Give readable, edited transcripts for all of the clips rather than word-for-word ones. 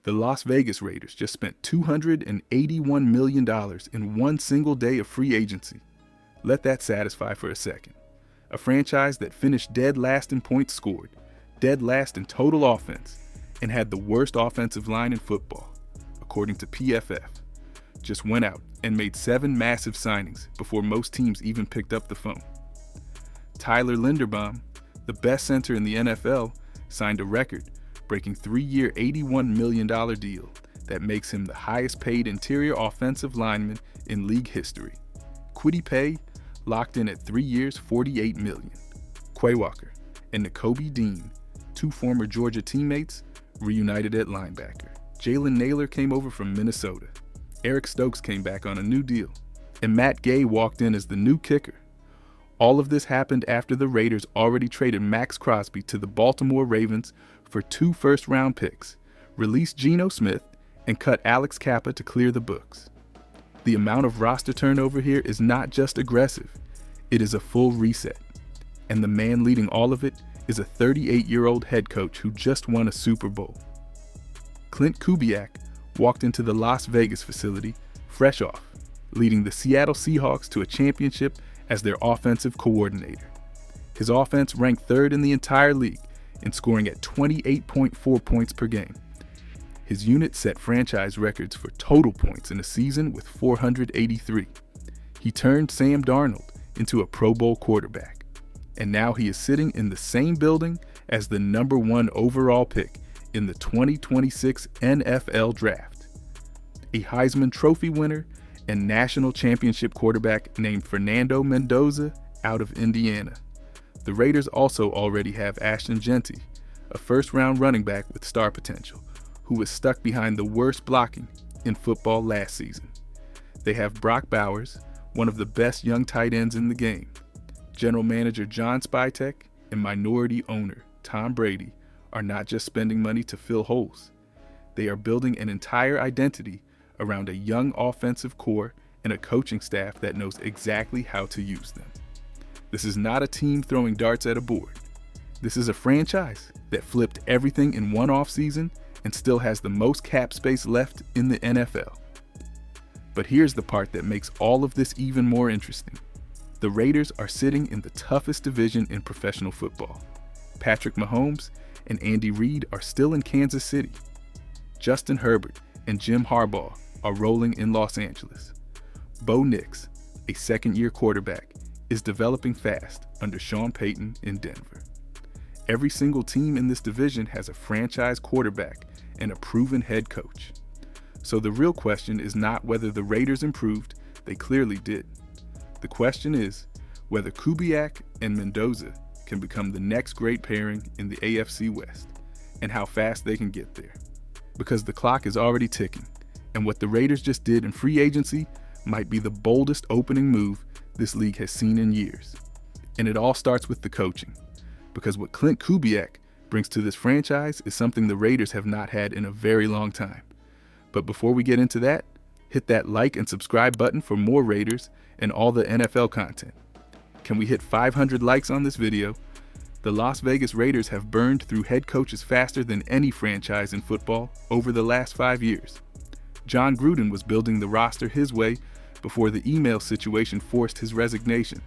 The Las Vegas Raiders just spent $281 million in one single day of free agency. Let that satisfy for a second. A franchise that finished dead last in points scored, dead last in total offense, and had the worst offensive line in football, according to PFF, just went out and made 7 massive signings before most teams even picked up the phone. Tyler Linderbaum, the best center in the NFL, signed a record-breaking 3-year $81 million deal that makes him the highest paid interior offensive lineman in league history. Kwity Paye locked in at 3 years, $48 million. Quay Walker and Nakobe Dean, 2 former Georgia teammates, reunited at linebacker. Jalen Naylor came over from Minnesota. Eric Stokes came back on a new deal. And Matt Gay walked in as the new kicker. All of this happened after the Raiders already traded Max Crosby to the Baltimore Ravens for 2 first-round picks, released Geno Smith, and cut Alex Kappa to clear the books. The amount of roster turnover here is not just aggressive, it is a full reset. And the man leading all of it is a 38-year-old head coach who just won a Super Bowl. Clint Kubiak walked into the Las Vegas facility fresh off, leading the Seattle Seahawks to a championship as their offensive coordinator. His offense ranked 3rd in the entire league in scoring at 28.4 points per game. His unit set franchise records for total points in a season with 483. He turned Sam Darnold into a Pro Bowl quarterback, and now he is sitting in the same building as the number 1 overall pick in the 2026 NFL Draft. A Heisman Trophy winner and national championship quarterback named Fernando Mendoza out of Indiana. The Raiders also already have Ashton Jeanty, a first-round running back with star potential, who was stuck behind the worst blocking in football last season. They have Brock Bowers, one of the best young tight ends in the game. General manager John Spytek and minority owner Tom Brady are not just spending money to fill holes. They are building an entire identity around a young offensive core and a coaching staff that knows exactly how to use them. This is not a team throwing darts at a board. This is a franchise that flipped everything in one offseason and still has the most cap space left in the NFL. But here's the part that makes all of this even more interesting. The Raiders are sitting in the toughest division in professional football. Patrick Mahomes and Andy Reid are still in Kansas City. Justin Herbert and Jim Harbaugh are rolling in Los Angeles. Bo Nix, a second-year quarterback, is developing fast under Sean Payton in Denver. Every single team in this division has a franchise quarterback and a proven head coach. So the real question is not whether the Raiders improved, they clearly did. The question is whether Kubiak and Mendoza can become the next great pairing in the AFC West, and how fast they can get there. Because the clock is already ticking, and what the Raiders just did in free agency might be the boldest opening move this league has seen in years. And it all starts with the coaching, because what Clint Kubiak brings to this franchise is something the Raiders have not had in a very long time. But before we get into that, hit that like and subscribe button for more Raiders and all the NFL content. Can we hit 500 likes on this video? The Las Vegas Raiders have burned through head coaches faster than any franchise in football over the last 5 years. John Gruden was building the roster his way before the email situation forced his resignation.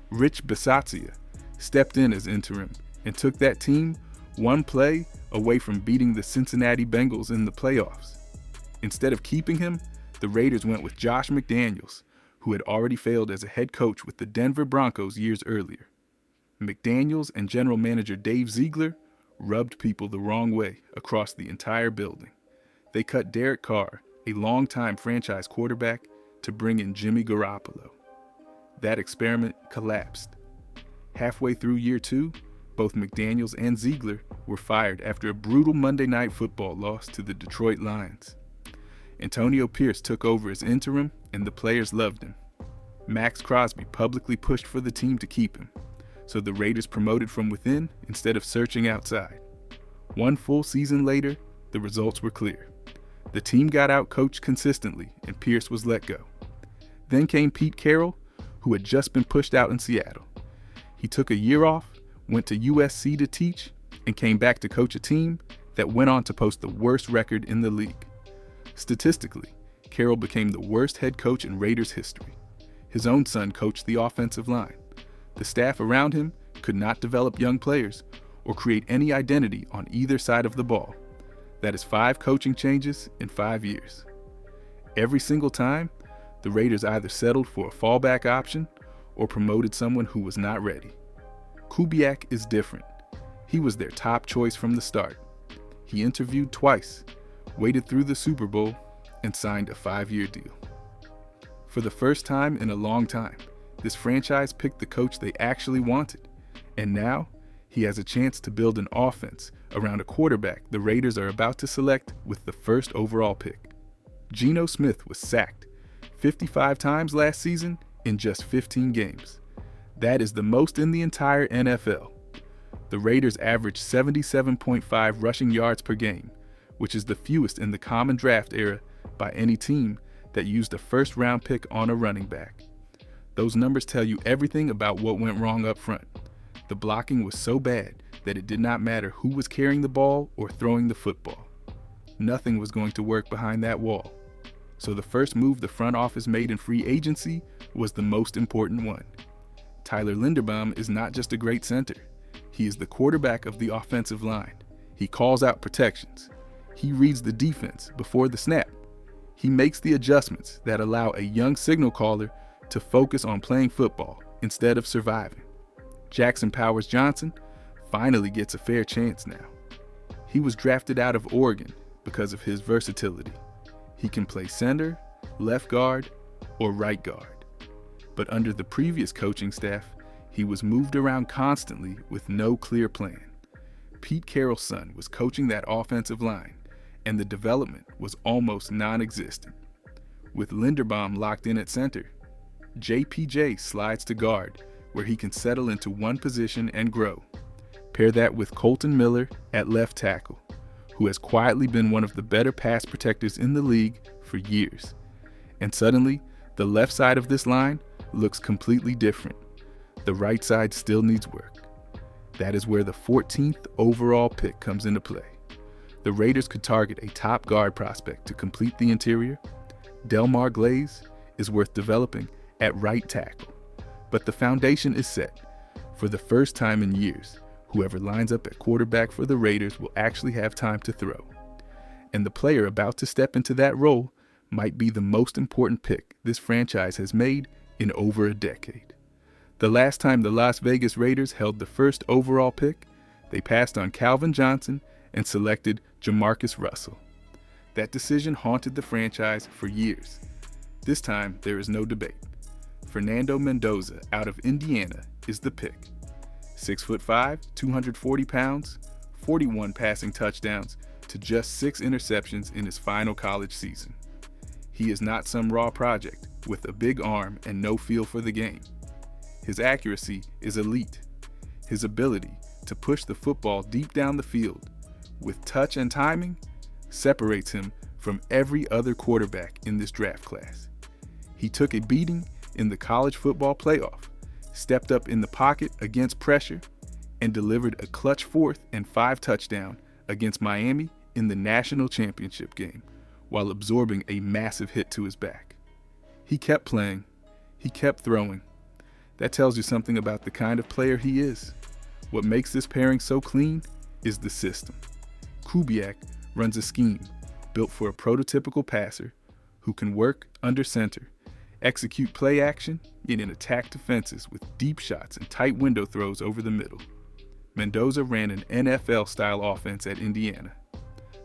Rich Bisaccia stepped in as interim and took that team one play away from beating the Cincinnati Bengals in the playoffs. Instead of keeping him, the Raiders went with Josh McDaniels, who had already failed as a head coach with the Denver Broncos years earlier. McDaniels and general manager Dave Ziegler rubbed people the wrong way across the entire building. They cut Derek Carr, a longtime franchise quarterback, to bring in Jimmy Garoppolo. That experiment collapsed. Halfway through year 2, both McDaniels and Ziegler were fired after a brutal Monday Night Football loss to the Detroit Lions. Antonio Pierce took over as interim, and the players loved him. Max Crosby publicly pushed for the team to keep him, so the Raiders promoted from within instead of searching outside. One full season later, the results were clear. The team got out-coached consistently, and Pierce was let go. Then came Pete Carroll, who had just been pushed out in Seattle. He took a year off, went to USC to teach, and came back to coach a team that went on to post the worst record in the league. Statistically, Carroll became the worst head coach in Raiders history. His own son coached the offensive line. The staff around him could not develop young players or create any identity on either side of the ball. That is 5 coaching changes in 5 years. Every single time, the Raiders either settled for a fallback option or promoted someone who was not ready. Kubiak is different. He was their top choice from the start. He interviewed twice, waited through the Super Bowl, and signed a 5-year deal. For the first time in a long time, this franchise picked the coach they actually wanted, and now he has a chance to build an offense around a quarterback the Raiders are about to select with the first overall pick. Geno Smith was sacked 55 times last season in just 15 games. That is the most in the entire NFL. The Raiders averaged 77.5 rushing yards per game, which is the fewest in the common draft era by any team that used a first-round pick on a running back. Those numbers tell you everything about what went wrong up front. The blocking was so bad that it did not matter who was carrying the ball or throwing the football. Nothing was going to work behind that wall. So the first move the front office made in free agency was the most important one. Tyler Linderbaum is not just a great center. He is the quarterback of the offensive line. He calls out protections. He reads the defense before the snap. He makes the adjustments that allow a young signal caller to focus on playing football instead of surviving. Jackson Powers Johnson finally gets a fair chance now. He was drafted out of Oregon because of his versatility. He can play center, left guard, or right guard. But under the previous coaching staff, he was moved around constantly with no clear plan. Pete Carroll's son was coaching that offensive line, and the development was almost non-existent. With Linderbaum locked in at center, JPJ slides to guard, where he can settle into one position and grow. Pair that with Colton Miller at left tackle, who has quietly been one of the better pass protectors in the league for years. And suddenly, the left side of this line looks completely different. The right side still needs work. That is where the 14th overall pick comes into play. The Raiders could target a top guard prospect to complete the interior. Delmar Glaze is worth developing at right tackle. But the foundation is set. For the first time in years, whoever lines up at quarterback for the Raiders will actually have time to throw. And the player about to step into that role might be the most important pick this franchise has made in over a decade. The last time the Las Vegas Raiders held the first overall pick, they passed on Calvin Johnson and selected Jamarcus Russell. That decision haunted the franchise for years. This time, there is no debate. Fernando Mendoza out of Indiana is the pick. 6'5", 240 pounds, 41 passing touchdowns to just 6 interceptions in his final college season. He is not some raw project with a big arm and no feel for the game. His accuracy is elite. His ability to push the football deep down the field with touch and timing separates him from every other quarterback in this draft class. He took a beating in the college football playoff, stepped up in the pocket against pressure, and delivered a clutch 4th and 5 touchdown against Miami in the national championship game while absorbing a massive hit to his back. He kept playing. He kept throwing. That tells you something about the kind of player he is. What makes this pairing so clean is the system. Kubiak runs a scheme built for a prototypical passer who can work under center, execute play action, and attack defenses with deep shots and tight window throws over the middle. Mendoza ran an NFL-style offense at Indiana.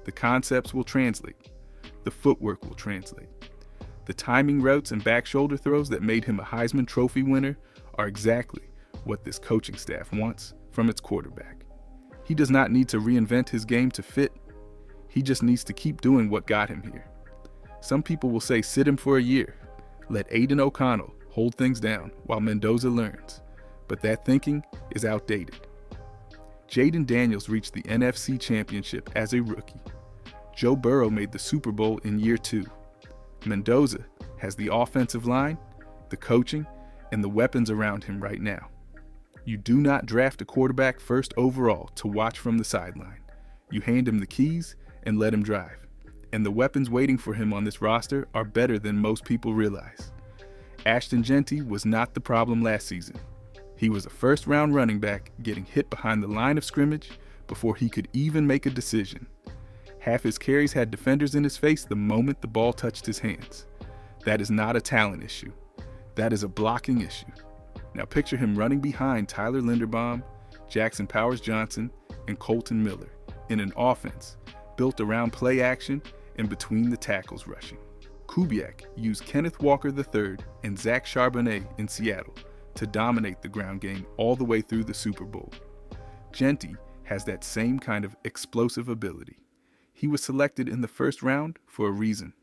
The concepts will translate. The footwork will translate. The timing routes and back shoulder throws that made him a Heisman Trophy winner are exactly what this coaching staff wants from its quarterback. He does not need to reinvent his game to fit. He just needs to keep doing what got him here. Some people will say sit him for a year. Let Aiden O'Connell hold things down while Mendoza learns. But that thinking is outdated. Jaden Daniels reached the NFC Championship as a rookie. Joe Burrow made the Super Bowl in year 2. Mendoza has the offensive line, the coaching, and the weapons around him right now. You do not draft a quarterback first overall to watch from the sideline. You hand him the keys and let him drive. And the weapons waiting for him on this roster are better than most people realize. Ashton Jeanty was not the problem last season. He was a first-round running back getting hit behind the line of scrimmage before he could even make a decision. Half his carries had defenders in his face the moment the ball touched his hands. That is not a talent issue. That is a blocking issue. Now picture him running behind Tyler Linderbaum, Jackson Powers-Johnson, and Colton Miller in an offense built around play action and between the tackles rushing. Kubiak used Kenneth Walker III and Zach Charbonnet in Seattle to dominate the ground game all the way through the Super Bowl. Jeanty has that same kind of explosive ability. He was selected in the first round for a reason.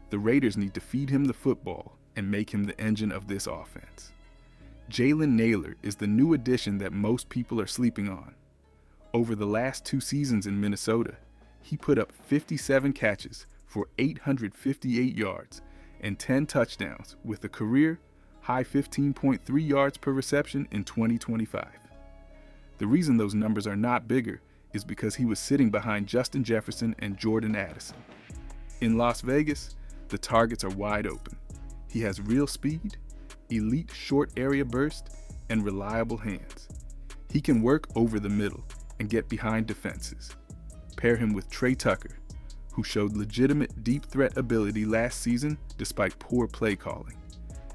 The Raiders need to feed him the football and make him the engine of this offense. Jalen Nailor is the new addition that most people are sleeping on. Over the last 2 seasons in Minnesota, he put up 57 catches for 858 yards and 10 touchdowns with a career high 15.3 yards per reception in 2025. The reason those numbers are not bigger is because he was sitting behind Justin Jefferson and Jordan Addison. In Las Vegas, the targets are wide open. He has real speed, elite short area burst, and reliable hands. He can work over the middle and get behind defenses. Pair him with Trey Tucker, who showed legitimate deep threat ability last season despite poor play calling,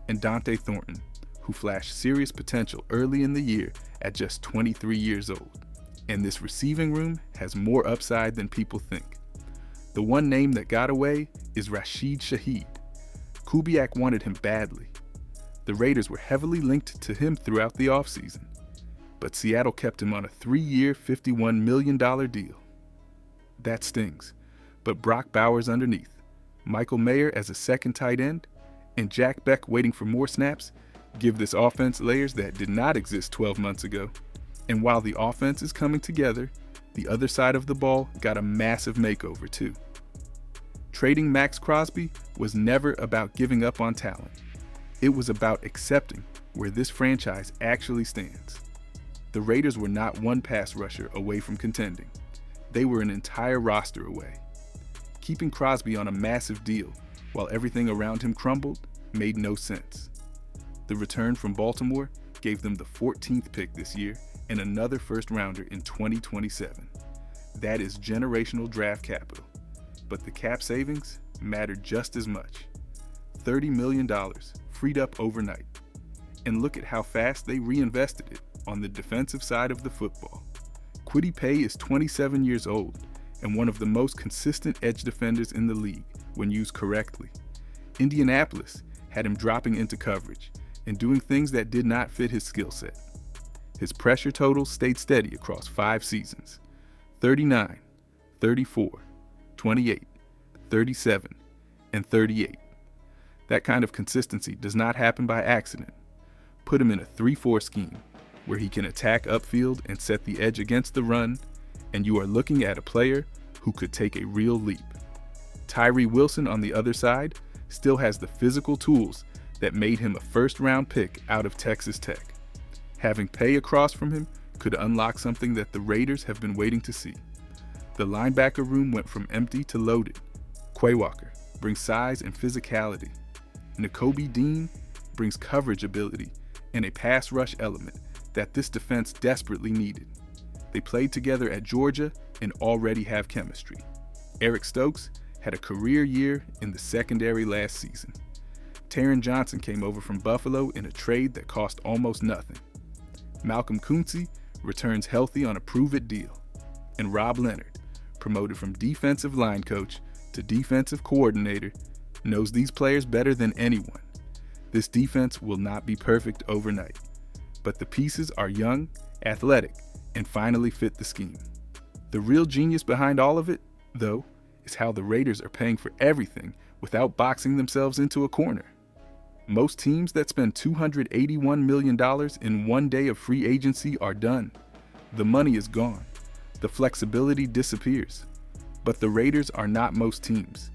and Dante Thornton, who flashed serious potential early in the year at just 23 years old. And this receiving room has more upside than people think. The one name that got away is Rashid Shaheed. Kubiak wanted him badly. The Raiders were heavily linked to him throughout the offseason, but Seattle kept him on a 3-year, $51 million deal. That stings, but Brock Bowers underneath, Michael Mayer as a second tight end, and Jack Beck waiting for more snaps give this offense layers that did not exist 12 months ago. And while the offense is coming together, the other side of the ball got a massive makeover too. Trading Max Crosby was never about giving up on talent. It was about accepting where this franchise actually stands. The Raiders were not one pass rusher away from contending. They were an entire roster away. Keeping Crosby on a massive deal while everything around him crumbled made no sense. The return from Baltimore gave them the 14th pick this year and another first-rounder in 2027. That is generational draft capital. But the cap savings mattered just as much. $30 million freed up overnight. And look at how fast they reinvested it on the defensive side of the football. Kwity Paye is 27 years old and one of the most consistent edge defenders in the league when used correctly. Indianapolis had him dropping into coverage and doing things that did not fit his skill set. His pressure totals stayed steady across 5 seasons: 39, 34, 28, 37, and 38. That kind of consistency does not happen by accident. Put him in a 3-4 scheme where he can attack upfield and set the edge against the run, and you are looking at a player who could take a real leap. Tyree Wilson on the other side still has the physical tools that made him a first-round pick out of Texas Tech. Having Paye across from him could unlock something that the Raiders have been waiting to see. The linebacker room went from empty to loaded. Quay Walker brings size and physicality. Nakobe Dean brings coverage ability and a pass rush element that this defense desperately needed. They played together at Georgia and already have chemistry. Eric Stokes had a career year in the secondary last season. Taron Johnson came over from Buffalo in a trade that cost almost nothing. Malcolm Kuntze returns healthy on a prove-it deal. And Rob Leonard, promoted from defensive line coach to defensive coordinator, knows these players better than anyone. This defense will not be perfect overnight, but the pieces are young, athletic, and finally fit the scheme. The real genius behind all of it, though, is how the Raiders are paying for everything without boxing themselves into a corner. Most teams that spend $281 million in one day of free agency are done. The money is gone. The flexibility disappears. But the Raiders are not most teams.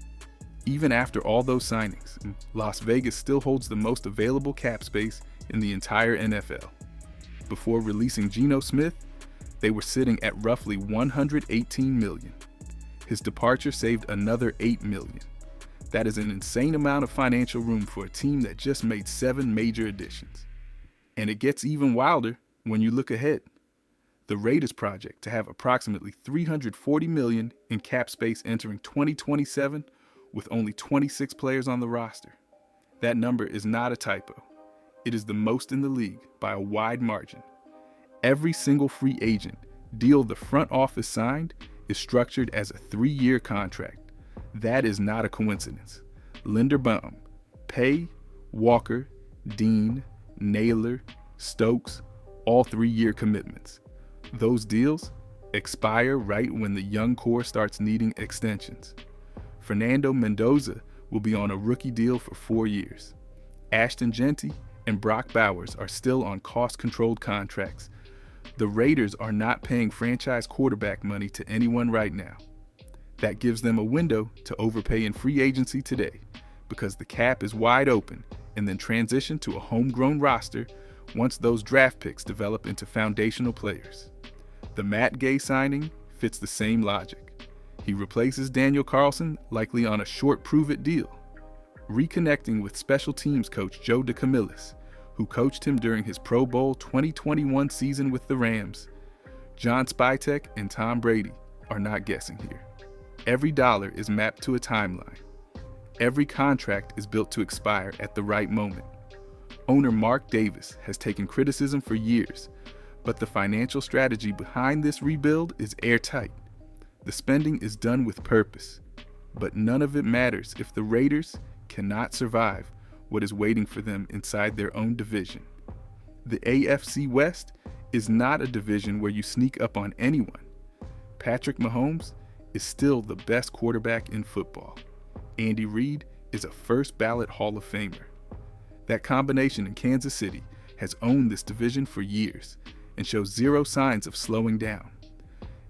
Even after all those signings, Las Vegas still holds the most available cap space in the entire NFL. Before releasing Geno Smith, They were sitting at roughly $118 million. His departure saved another $8 million. That is an insane amount of financial room for a team that just made 7 major additions. And it gets even wilder when you look ahead. The Raiders project to have approximately $340 million in cap space entering 2027 with only 26 players on the roster. That number is not a typo. It is the most in the league by a wide margin. Every single free agent deal the front office signed is structured as a 3-year contract. That is not a coincidence. Linderbaum, Pay, Walker, Dean, Naylor, Stokes, all 3-year commitments. Those deals expire right when the young core starts needing extensions. Fernando Mendoza will be on a rookie deal for 4 years. Ashton Genty and Brock Bowers are still on cost-controlled contracts. The Raiders are not paying franchise quarterback money to anyone right now. That gives them a window to overpay in free agency today because the cap is wide open and then transition to a homegrown roster once those draft picks develop into foundational players. The Matt Gay signing fits the same logic. He replaces Daniel Carlson likely on a short prove-it deal, reconnecting with special teams coach Joe DeCamillis, who coached him during his Pro Bowl 2021 season with the Rams. John Spytek and Tom Brady are not guessing here. Every dollar is mapped to a timeline. Every contract is built to expire at the right moment. Owner Mark Davis has taken criticism for years, but the financial strategy behind this rebuild is airtight. The spending is done with purpose, but none of it matters if the Raiders cannot survive what is waiting for them inside their own division. The AFC West is not a division where you sneak up on anyone. Patrick Mahomes is still the best quarterback in football. Andy Reid is a first-ballot Hall of Famer. That combination in Kansas City has owned this division for years and shows zero signs of slowing down.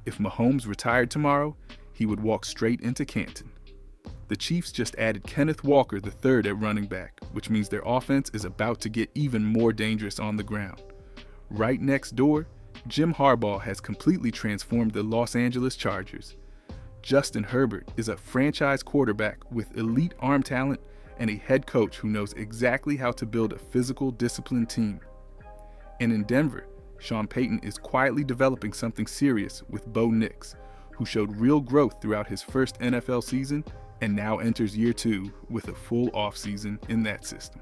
If Mahomes retired tomorrow, he would walk straight into Canton. The Chiefs just added Kenneth Walker III at running back, which means their offense is about to get even more dangerous on the ground. Right next door, Jim Harbaugh has completely transformed the Los Angeles Chargers. Justin Herbert is a franchise quarterback with elite arm talent and a head coach who knows exactly how to build a physical, disciplined team. And in Denver, Sean Payton is quietly developing something serious with Bo Nix, who showed real growth throughout his first NFL season and now enters year 2 with a full offseason in that system.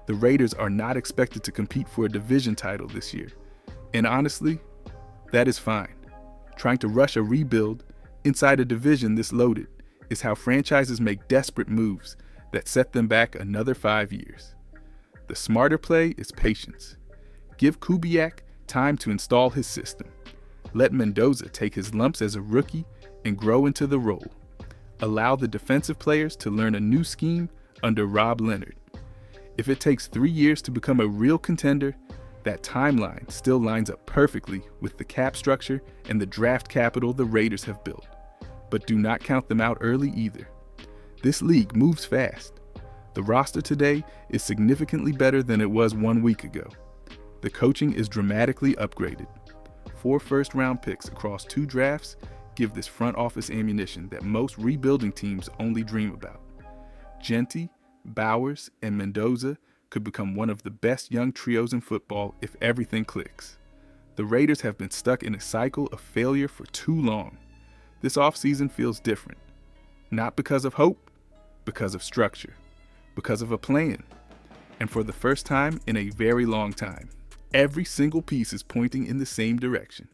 The Raiders are not expected to compete for a division title this year, and honestly, that is fine. Trying to rush a rebuild inside a division this loaded is how franchises make desperate moves that set them back another 5 years. The smarter play is patience. Give Kubiak time to install his system. Let Mendoza take his lumps as a rookie and grow into the role. Allow the defensive players to learn a new scheme under Rob Leonard. If it takes 3 years to become a real contender, that timeline still lines up perfectly with the cap structure and the draft capital the Raiders have built. But do not count them out early either. This league moves fast. The roster today is significantly better than it was 1 week ago. The coaching is dramatically upgraded. 4 first-round picks across 2 drafts give this front office ammunition that most rebuilding teams only dream about. Genty, Bowers, and Mendoza could become one of the best young trios in football if everything clicks. The Raiders have been stuck in a cycle of failure for too long. This offseason feels different. Not because of hope, because of structure, because of a plan. And for the first time in a very long time, every single piece is pointing in the same direction.